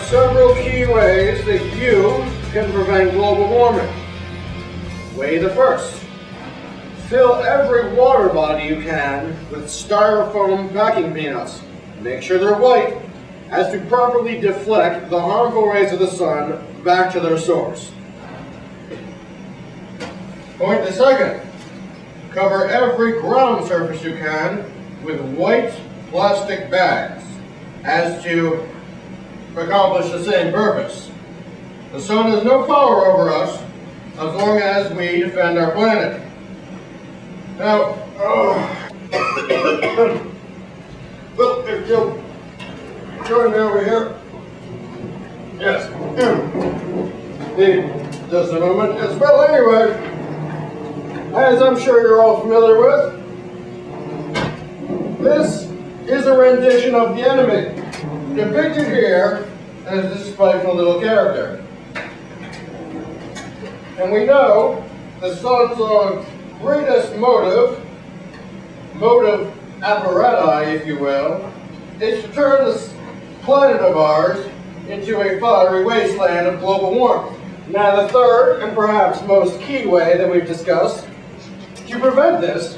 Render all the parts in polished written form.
several key ways that you can prevent global warming. Way the first. Fill every water bottle you can with styrofoam packing peanuts. Make sure they're white, as to properly deflect the harmful rays of the sun back to their source. Point the second. Cover every ground surface you can with white plastic bags, as to accomplish the same purpose. The sun has no power over us as long as we defend our planet. Now, well, if you'll join me over here. Yes. Just a moment. Yes, well, anyway, as I'm sure you're all familiar with, this is a rendition of the enemy, depicted here as this spiteful little character. And we know the sun's greatest motive apparati, if you will, is to turn this planet of ours into a fiery wasteland of global warmth. Now the third, and perhaps most key way that we've discussed to prevent this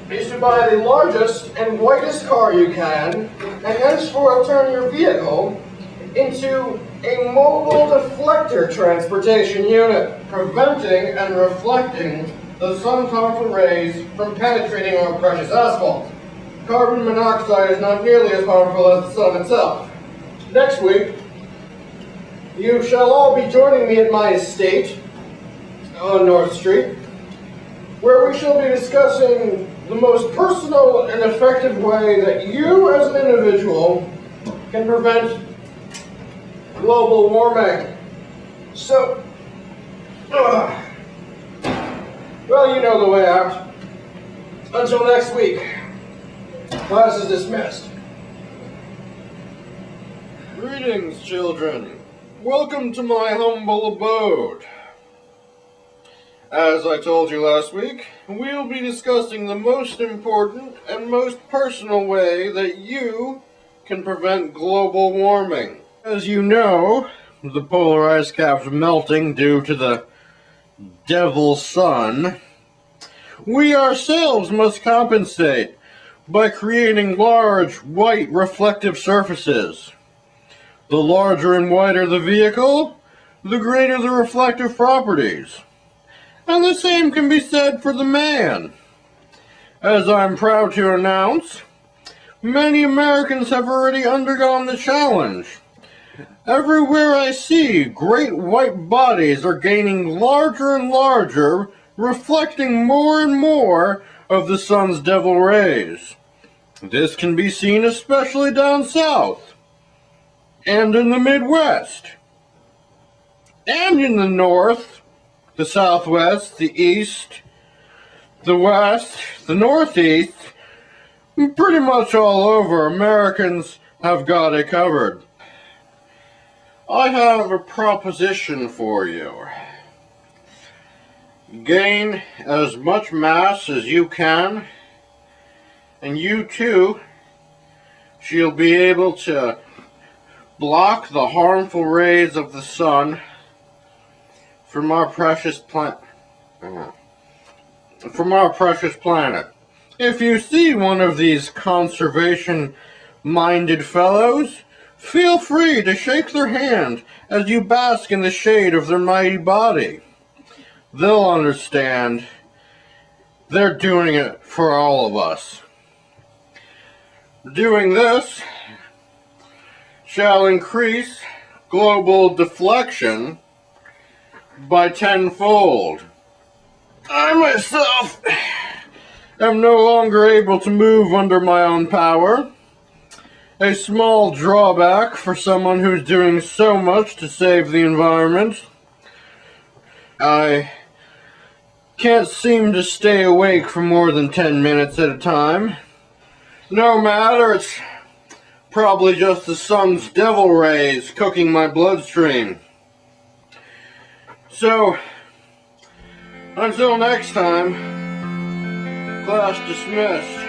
is to buy the largest and whitest car you can, and henceforth turn your vehicle into a mobile deflector transportation unit, preventing and reflecting the sun's harmful rays from penetrating our precious asphalt. Carbon monoxide is not nearly as harmful as the sun itself. Next week, you shall all be joining me at my estate on North Street, where we shall be discussing the most personal and effective way that you as an individual can prevent global warming. So, well, you know the way out. Until next week, class is dismissed. Greetings, children. Welcome to my humble abode. As I told you last week, we'll be discussing the most important and most personal way that you can prevent global warming. As you know, the polar ice caps melting due to the devil sun. We ourselves must compensate by creating large, white, reflective surfaces. The larger and whiter the vehicle, the greater the reflective properties. And the same can be said for the man. As I'm proud to announce, many Americans have already undergone the challenge. Everywhere I see, great white bodies are gaining larger and larger, reflecting more and more of the sun's devil rays. This can be seen especially down south, and in the Midwest, and in the north, the southwest, the east, the west, the northeast, pretty much all over. Americans have got it covered. I have a proposition for you. Gain as much mass as you can, and you too shall be able to block the harmful rays of the sun from our precious planet. If you see one of these conservation-minded fellows, feel free to shake their hand as you bask in the shade of their mighty body. They'll understand. They're doing it for all of us. Doing this shall increase global deflection by tenfold. I myself am no longer able to move under my own power. A small drawback for someone who's doing so much to save the environment. I can't seem to stay awake for more than 10 minutes at a time. No matter, it's probably just the sun's devil rays cooking my bloodstream. So, until next time, class dismissed.